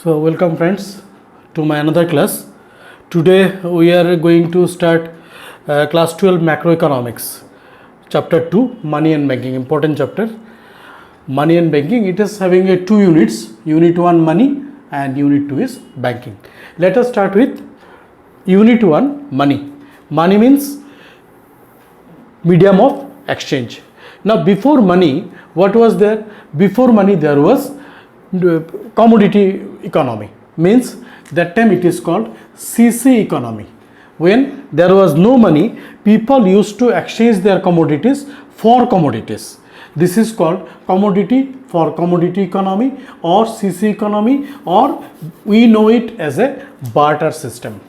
So welcome friends to my another class. Today we are going to start class 12 macroeconomics, chapter 2 money and banking, important chapter. Money and banking, it is having two units, unit 1 money and unit 2 is banking. Let us start with unit 1 money. Money means medium of exchange. Now before money, what was there? Before money there was commodity economy, means that time it is called CC economy. When there was no money, people used to exchange their commodities for commodities. This is called commodity for commodity economy or CC economy, or we know it as a barter system.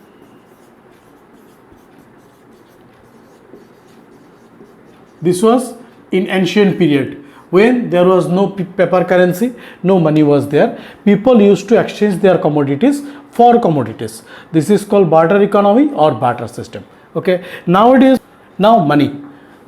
This was in ancient period. When there was no paper currency, no money was there, people used to exchange their commodities for commodities. This is called barter economy or barter system. Okay. Nowadays, now money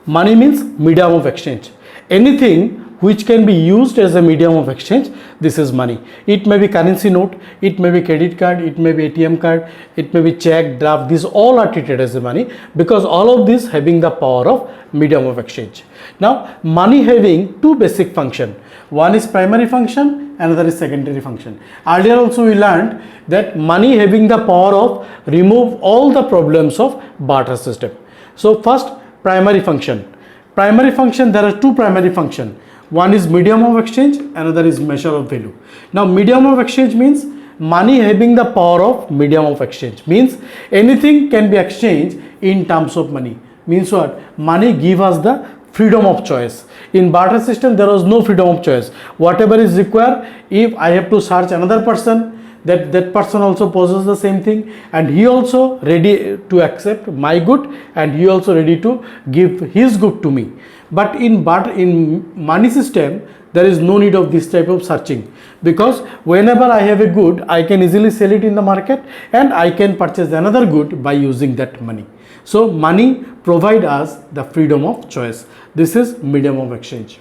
means medium of exchange. Anything which can be used as a medium of exchange, this is money. It may be currency note, it may be credit card, it may be ATM card, it may be check, draft. These all are treated as money because all of this having the power of medium of exchange. Now money having two basic function. One is primary function, another is secondary function. Earlier also we learned that money having the power of remove all the problems of barter system. So first, primary function. Primary function, there are two primary function. One is medium of exchange, another is measure of value. Now medium of exchange means money having the power of medium of exchange, means anything can be exchanged in terms of money. Means what? Money give us the freedom of choice. In barter system there was no freedom of choice. Whatever is required, if I have to search another person, that person also possesses the same thing and he also ready to accept my good and he also ready to give his good to me. But in money system there is no need of this type of searching, because whenever I have a good, I can easily sell it in the market and I can purchase another good by using that money. So money provide us the freedom of choice. This is medium of exchange.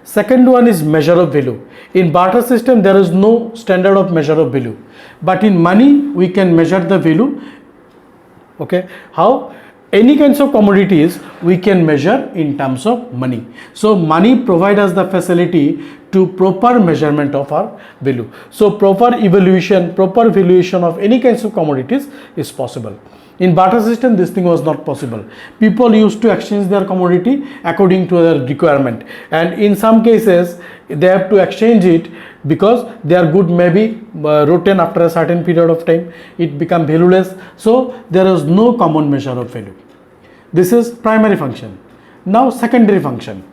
Second one is measure of value. In barter system there is no standard of measure of value, but in money we can measure the value. Okay, how? Any kinds of commodities we can measure in terms of money. So money provide us the facility to proper measurement of our value. So proper evaluation, proper valuation of any kinds of commodities is possible. In barter system this thing was not possible. People used to exchange their commodity according to their requirement, and in some cases they have to exchange it because their good may be rotten after a certain period of time, it become valueless. So there is no common measure of value. This is primary function. Now secondary function.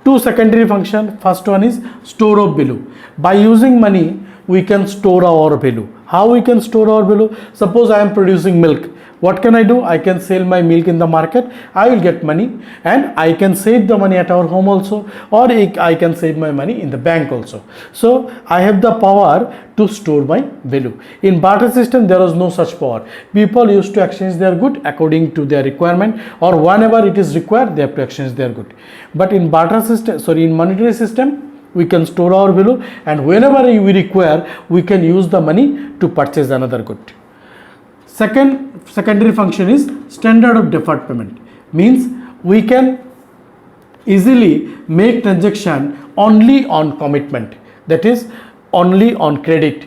Two secondary function. First one is store of value. By using money we can store our value. How we can store our value? Suppose I am producing milk. What can I do? I can sell my milk in the market. I will get money and I can save the money at our home also, or I can save my money in the bank also. So I have the power to store my value. In barter system there is no such power. People used to exchange their good according to their requirement, or whenever it is required they have to exchange their good. But in barter system, in monetary system, we can store our value and whenever we require we can use the money to purchase another good. Secondary function is standard of deferred payment, means we can easily make transaction only on commitment, that is only on credit,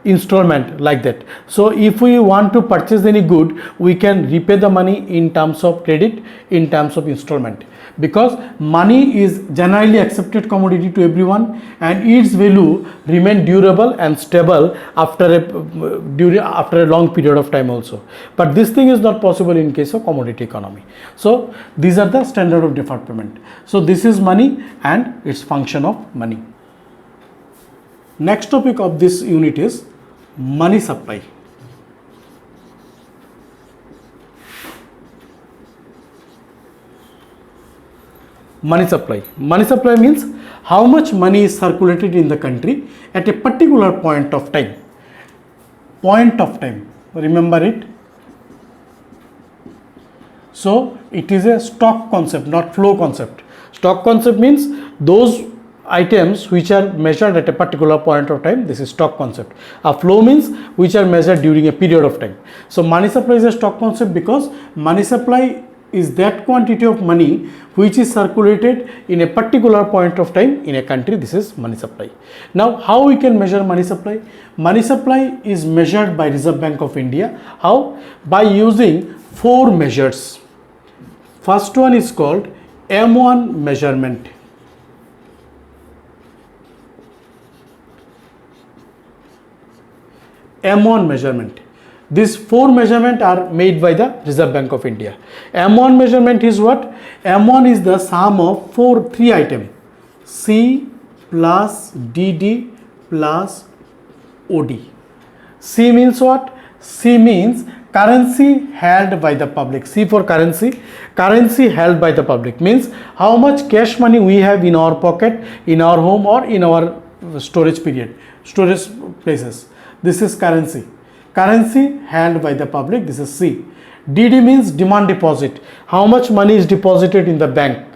installment, like that. So if we want to purchase any good, we can repay the money in terms of credit, in terms of installment, because money is generally accepted commodity to everyone and its value remain durable and stable after a long period of time also. But this thing is not possible in case of commodity economy. So these are the standard of deferred payment. So this is money and its function of money. Next topic of this unit is money supply. Money supply. Money supply means how much money is circulated in the country at a particular point of time. Point of time. Remember it. So it is a stock concept, not flow concept. Stock concept means those items which are measured at a particular point of time. This is stock concept. A flow means which are measured during a period of time. So money supply is a stock concept because money supply is that quantity of money which is circulated in a particular point of time in a country. This is money supply. Now how we can measure money supply? Money supply is measured by Reserve Bank of India. How? By using 4 measures. First one is called M1 measurement. M1 measurement. These 4 measurements are made by the Reserve Bank of India. M1 measurement is what? M1 is the sum of 3 items. C plus DD plus OD. C means what? C means currency held by the public. C for currency. Currency held by the public means how much cash money we have in our pocket, in our home, or in our storage places. This is currency. Currency held by the public. This is C. DD means demand deposit. How much money is deposited in the bank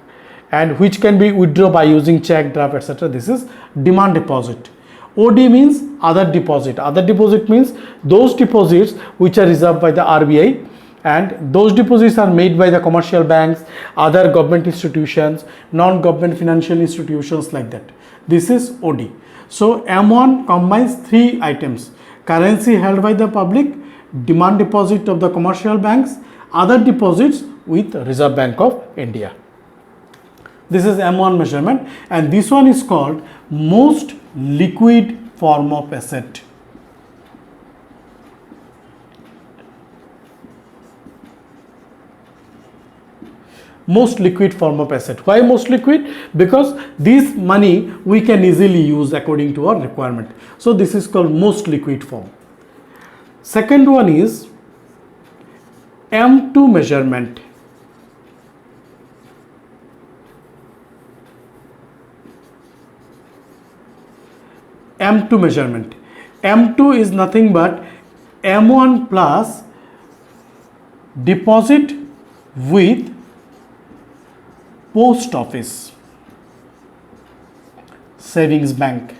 and which can be withdrawn by using check, draft, etc. This is demand deposit. OD means other deposit. Other deposit means those deposits which are reserved by the RBI, and those deposits are made by the commercial banks, other government institutions, non-government financial institutions, like that. This is OD. So M1 combines 3 items: currency held by the public, demand deposit of the commercial banks, other deposits with Reserve Bank of India. This is M1 measurement, and this one is called most liquid form of asset. Most liquid form of asset. Why most liquid? Because this money we can easily use according to our requirement. So this is called most liquid form. Second one is M2 measurement. M2 measurement. M2 is nothing but M1 plus deposit with post office, savings bank.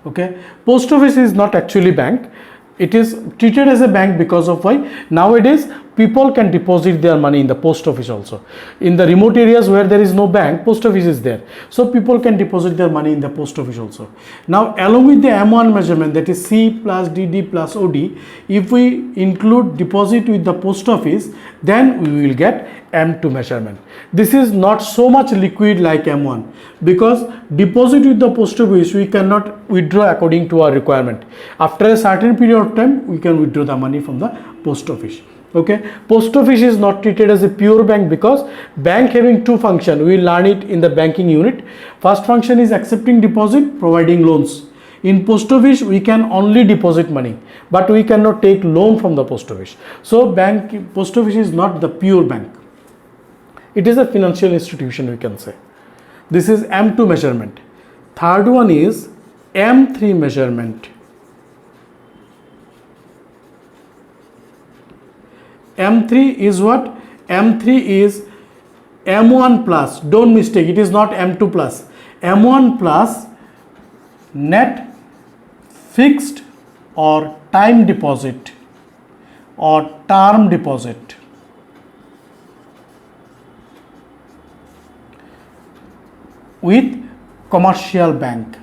Okay, post office is not actually bank. It is treated as a bank because of why? Nowadays people can deposit their money in the post office also. In the remote areas where there is no bank, post office is there. So people can deposit their money in the post office also. Now along with the M1 measurement, that is C plus DD plus OD, if we include deposit with the post office, then we will get M2 measurement. This is not so much liquid like M1 because deposit with the post office we cannot withdraw according to our requirement. After a certain period of time, we can withdraw the money from the post office. Okay, post office is not treated as a pure bank because bank having 2 functions. We will learn it in the banking unit. First function is accepting deposit, providing loans. In post office we can only deposit money, but we cannot take loan from the post office. So post office is not the pure bank. It is a financial institution, we can say. This is M2 measurement. Third one is M3 measurement. M3 is what? M3 is M1 plus. Don't mistake, it is not M2 plus. M1 plus net fixed or time deposit or term deposit with commercial bank.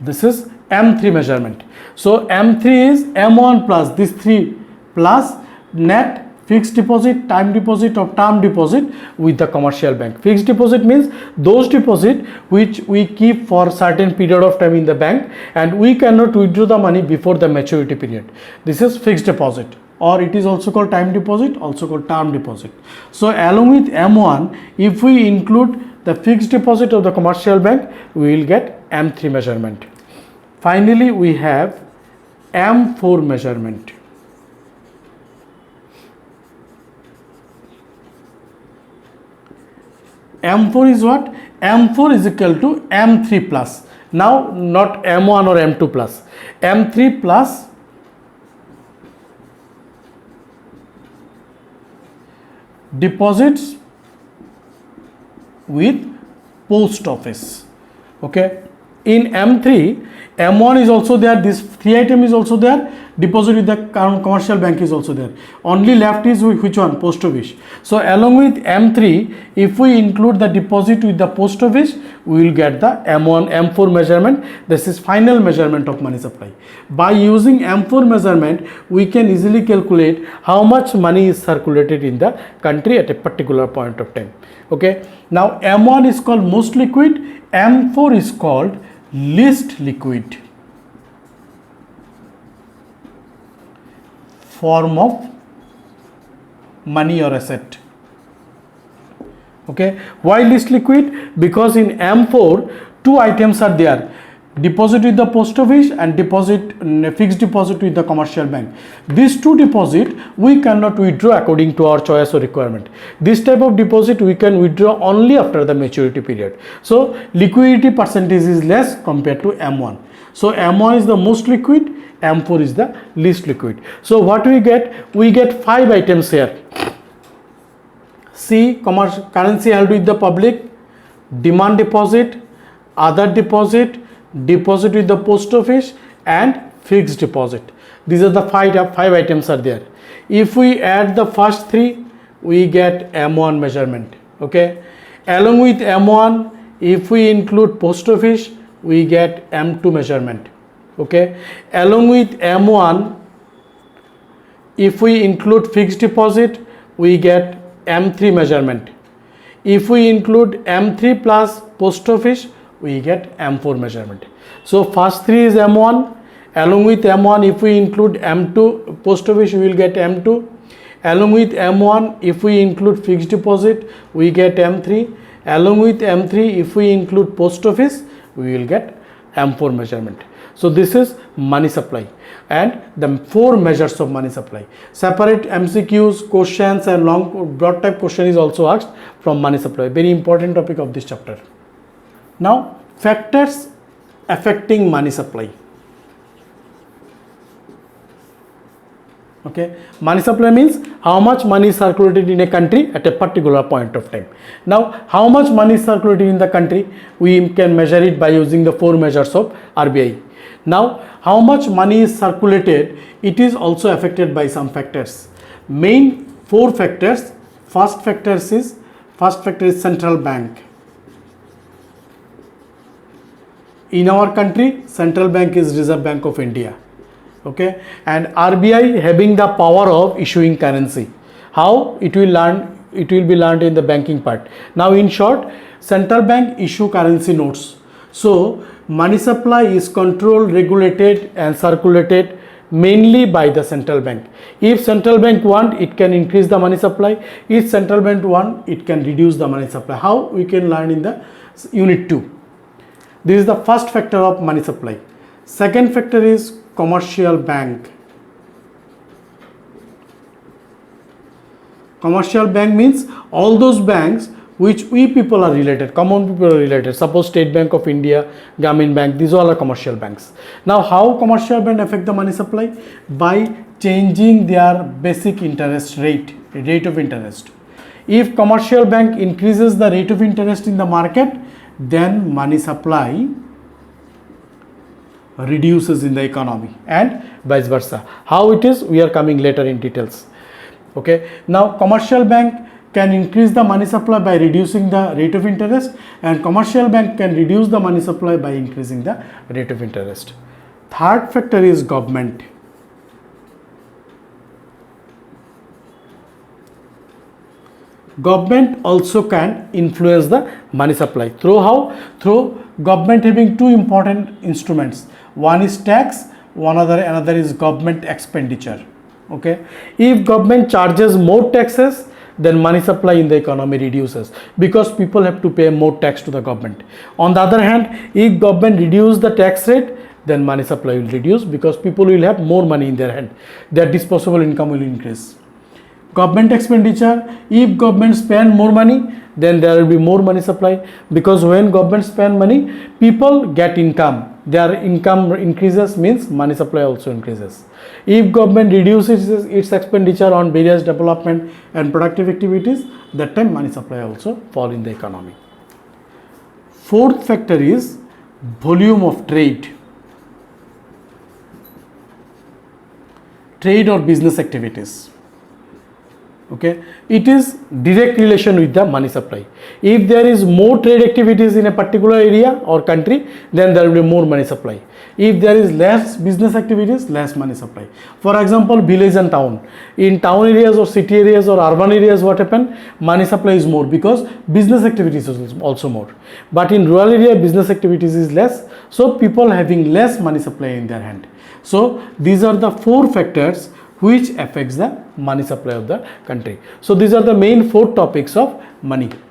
This is M3 measurement. So M3 is M1 plus this 3 plus net fixed deposit, time deposit or term deposit with the commercial bank. Fixed deposit means those deposit which we keep for certain period of time in the bank and we cannot withdraw the money before the maturity period. This is fixed deposit, or it is also called time deposit, also called term deposit. So along with M1, if we include the fixed deposit of the commercial bank, we will get M3 measurement. Finally, we have M4 measurement. M4 is what? M4 is equal to M3 plus. Now not M1 or M2 plus. M3 plus deposits with post office. Okay, in M3, M1 is also there, this 3 item is also there, deposit with the commercial bank is also there. Only left is which one? Post office. So along with M3, if we include the deposit with the post office, we will get the M1, M4 measurement. This is final measurement of money supply. By using M4 measurement, we can easily calculate how much money is circulated in the country at a particular point of time. Okay, now M1 is called most liquid, M4 is called least liquid form of money or asset. Okay, why least liquid? Because in M4 two items are there, deposit with the post office and fixed deposit with the commercial bank. These two deposit we cannot withdraw according to our choice or requirement. This type of deposit we can withdraw only after the maturity period. So liquidity percentage is less compared to M1. So M1 is the most liquid, M4 is the least liquid. So what we get? We get 5 items here. C, currency held with the public, demand deposit, other deposit, deposit with the post office and fixed deposit. These are the five items are there. If we add the first 3, we get M1 measurement. Okay, along with M1, if we include post office, we get M2 measurement. Okay, along with M1, if we include fixed deposit, we get M3 measurement. If we include M3 plus post office, we get M4 measurement. So first 3 is M1, along with M1 if we include M2 post office, we will get M2, along with M1 if we include fixed deposit, we get M3, along with M3 if we include post office, we will get M4 measurement. So this is money supply and the 4 measures of money supply. Separate MCQs, questions and long broad type question is also asked from money supply. Very important topic of this chapter. Now factors affecting money supply. Okay, money supply means how much money is circulated in a country at a particular point of time. Now how much money is circulated in the country, we can measure it by using the 4 measures of RBI. Now how much money is circulated, it is also affected by some factors. Main 4 factors. First factor is central bank. In our country, central bank is Reserve Bank of India. Okay, and RBI having the power of issuing currency. How it will be learned in the banking part. Now in short, central bank issue currency notes. So money supply is controlled, regulated and circulated mainly by the central bank. If central bank want, it can increase the money supply. If central bank want, it can reduce the money supply. How? We can learn in the unit 2. This is the first factor of money supply. Second factor is commercial bank. Commercial bank means all those banks which we people are related, common people are related. Suppose State Bank of India, Grameen Bank, these all are commercial banks. Now how commercial bank affect the money supply? By changing their basic interest rate of interest. If commercial bank increases the rate of interest in the market, then money supply reduces in the economy and vice versa. How it is, we are coming later in details. Okay, now commercial bank can increase the money supply by reducing the rate of interest and commercial bank can reduce the money supply by increasing the rate of interest. Third factor is government. Government also can influence the money supply. Through how? Through government having 2 important instruments. One is tax, another is government expenditure. Okay, if government charges more taxes, then money supply in the economy reduces because people have to pay more tax to the government. On the other hand, if government reduce the tax rate, then money supply will reduce because people will have more money in their hand. Their disposable income will increase. Government expenditure, if government spend more money, then there will be more money supply because when government spend money, people get income. their income increases, means money supply also increases. If government reduces its expenditure on various development and productive activities, that time money supply also fall in the economy. Fourth factor is volume of trade or business activities. Okay, it is direct relation with the money supply. If there is more trade activities in a particular area or country, then there will be more money supply. If there is less business activities, less money supply. For example, village and town. In town areas or city areas or urban areas, what happen? Money supply is more because business activities is also more. But in rural area, business activities is less, so people having less money supply in their hand. So these are the four factors which affects the money supply of the country. So these are the main four topics of money.